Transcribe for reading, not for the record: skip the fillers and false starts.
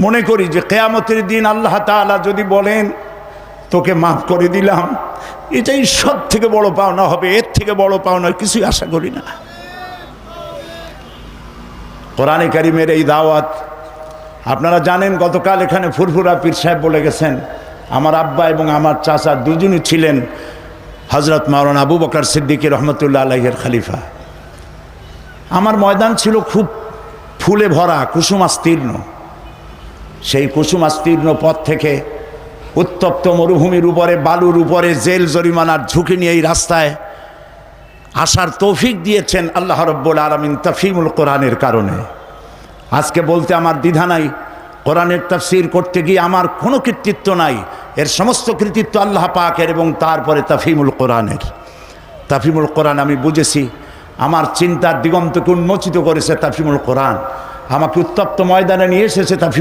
মনে করি যে কিয়ামতের দিন আল্লাহ তাআলা যদি বলেন তোকে মাফ করে দিলাম, এটাই সব থেকে বড় পাওনা হবে। এর থেকে বড় পাওনা কিছুই আশা করি না। কোরআনে কারিমের এই দাওয়াত আপনারা জানেন, গতকাল এখানে ফুরফুরা পীর সাহেব বলে গেছেন, আমার আব্বা এবং আমার চাচা দুজনই ছিলেন হযরত মাওলানা আবু বকর সিদ্দিক রহমতুল্লাহ আলাইহির খলিফা। আমার ময়দান ছিল খুব ফুলে ভরা, কুসুমাস্তীর্ণ। সেই কুসুমাস্তীর্ণ পথ থেকে উত্তপ্ত মরুভূমির উপরে, বালুর উপরে, জেল জরিমানার ঝুঁকি নিয়ে এই রাস্তায় আসার তৌফিক দিয়েছেন আল্লাহ রাব্বুল আলামিন তাফহিমুল কোরআনের কারণে। আজকে বলতে আমার দ্বিধা নাই, কোরআনের তাফসীর করতে গিয়ে আমার কোনো কৃতিত্ব নাই, এর সমস্ত কৃতিত্ব আল্লাহ পাকের এবং তারপরে তাফহিমুল কোরআনের। তাফহিমুল কোরআন আমি বুঝেছি, আমার চিন্তার দিগন্তকে উন্মোচিত করেছে তাফহিমুল কোরআন, আমাকে উত্তপ্ত ময়দানে নিয়ে এসেছে তাফহিমুল